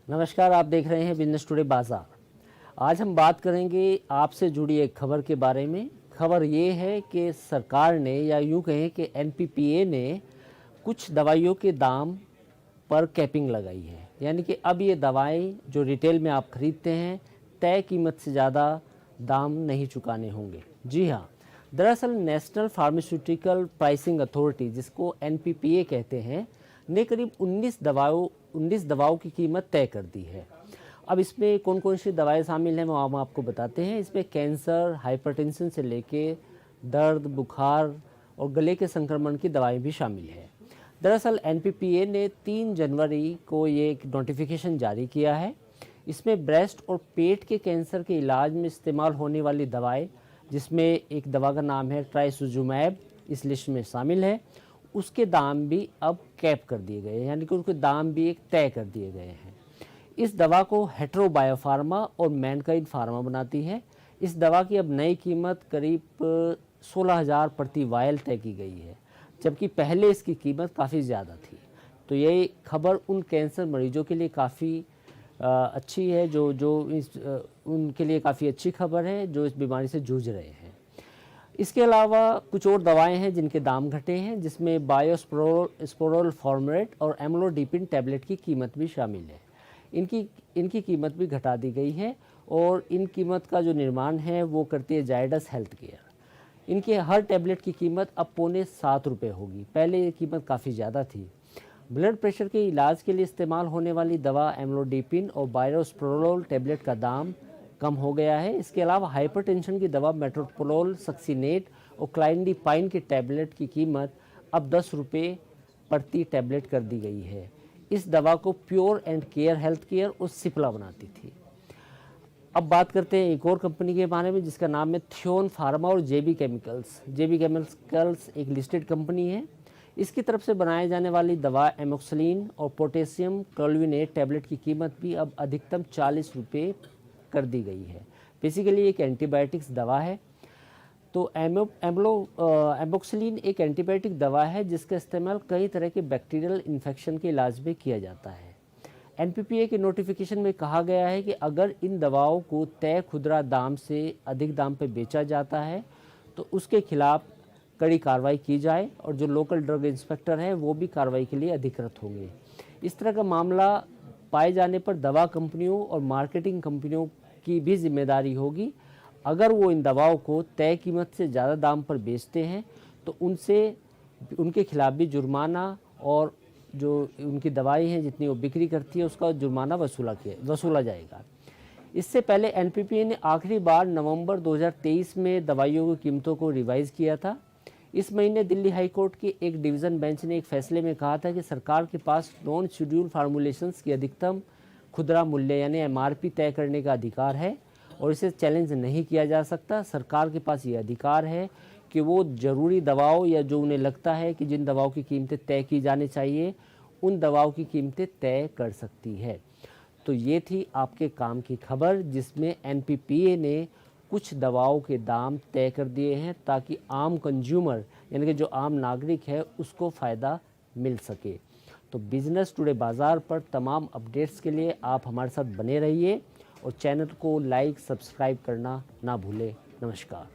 नमस्कार, आप देख रहे हैं बिजनेस टुडे बाज़ार। आज हम बात करेंगे आपसे जुड़ी एक खबर के बारे में। खबर ये है कि सरकार ने या यूँ कहें कि एनपीपीए ने कुछ दवाइयों के दाम पर कैपिंग लगाई है। यानी कि अब ये दवाएं जो रिटेल में आप खरीदते हैं तय कीमत से ज़्यादा दाम नहीं चुकाने होंगे। जी हाँ, दरअसल नेशनल फार्मास्यूटिकल प्राइसिंग अथॉरिटी, जिसको एनपीपीए कहते हैं, ने करीब 19 दवाओं की कीमत तय कर दी है। अब इसमें कौन कौन सी दवाएं शामिल हैं वो हम आपको बताते हैं। इसमें कैंसर, हाइपरटेंशन से लेके दर्द, बुखार और गले के संक्रमण की दवाएं भी शामिल है। दरअसल एनपीपीए ने 3 जनवरी को ये एक नोटिफिकेशन जारी किया है। इसमें ब्रेस्ट और पेट के कैंसर के इलाज में इस्तेमाल होने वाली दवाएं, जिसमें एक दवा का नाम है ट्राइसुजुमैब, इस लिस्ट में शामिल है। उसके दाम भी अब कैप कर दिए गए हैं, यानी कि उसके दाम भी एक तय कर दिए गए हैं। इस दवा को हेट्रो बायोफार्मा और मैनकाइंड फार्मा बनाती है। इस दवा की अब नई कीमत करीब 16,000 प्रति वायल तय की गई है, जबकि पहले इसकी कीमत काफ़ी ज़्यादा थी। तो ये खबर उन कैंसर मरीजों के लिए काफ़ी अच्छी है उनके लिए काफ़ी अच्छी खबर है जो इस बीमारी से जूझ रहे हैं। इसके अलावा कुछ और दवाएं हैं जिनके दाम घटे हैं, जिसमें बायोस्पोरोल फॉर्मुलेट और एम्लोडिपिन टैबलेट की कीमत भी शामिल है। इनकी कीमत भी घटा दी गई है और इन कीमत का जो निर्माण है वो करती है जायडस हेल्थ केयर। इनके हर टैबलेट की कीमत अब ₹7.25 होगी। पहले ये कीमत काफ़ी ज़्यादा थी। ब्लड प्रेशर के इलाज के लिए इस्तेमाल होने वाली दवा एम्लोडिपिन और बायोस्पोरोल टैबलेट का दाम कम हो गया है। इसके अलावा हाइपरटेंशन की दवा मेट्रोप्रोल सक्सीनेट और क्लाइंडिपाइन के टैबलेट की कीमत अब ₹10 प्रति टैबलेट कर दी गई है। इस दवा को pure and care health care और सिप्ला बनाती थी। अब बात करते हैं एक और कंपनी के बारे में, जिसका नाम है थियोन फार्मा और जेबी केमिकल्स। जेबी केमिकल्स एक लिस्टेड कंपनी है। इसकी तरफ से बनाए जाने वाली दवा एमोक्सिलिन और पोटेशियम क्लोविनेट टैबलेट की कीमत भी अब अधिकतम ₹40 कर दी गई है। बेसिकली एक एंटीबायोटिक्स दवा है। तो एमोक्सिलिन एक एंटीबायोटिक दवा है जिसका इस्तेमाल कई तरह के बैक्टीरियल इन्फेक्शन के इलाज में किया जाता है। एनपीपीए के नोटिफिकेशन में कहा गया है कि अगर इन दवाओं को तय खुदरा दाम से अधिक दाम पर बेचा जाता है तो उसके खिलाफ कड़ी कार्रवाई की जाए और जो लोकल ड्रग इंस्पेक्टर हैं वो भी कार्रवाई के लिए अधिकृत होंगे। इस तरह का मामला पाए जाने पर दवा कंपनियों और मार्केटिंग कंपनियों की भी जिम्मेदारी होगी। अगर वो इन दवाओं को तय कीमत से ज़्यादा दाम पर बेचते हैं तो उनके खिलाफ भी जुर्माना और जो उनकी दवाई हैं जितनी वो बिक्री करती है उसका जुर्माना वसूला जाएगा। इससे पहले एनपीपीए ने आखिरी बार नवंबर 2023 में दवाइयों की कीमतों को रिवाइज़ किया था। इस महीने दिल्ली हाई कोर्ट के एक डिवीज़न बेंच ने एक फैसले में कहा था कि सरकार के पास नॉन शेड्यूल फार्मूलेशंस की अधिकतम खुदरा मूल्य यानी एमआरपी तय करने का अधिकार है और इसे चैलेंज नहीं किया जा सकता। सरकार के पास ये अधिकार है कि वो ज़रूरी दवाओं या जो उन्हें लगता है कि जिन दवाओं की कीमतें तय की जानी चाहिए उन दवाओं की कीमतें तय कर सकती है। तो ये थी आपके काम की खबर, जिसमें एनपीपीए ने कुछ दवाओं के दाम तय कर दिए हैं ताकि आम कंज्यूमर यानी कि जो आम नागरिक है उसको फ़ायदा मिल सके। तो बिज़नेस टुडे बाज़ार पर तमाम अपडेट्स के लिए आप हमारे साथ बने रहिए और चैनल को लाइक सब्सक्राइब करना ना भूलें। नमस्कार।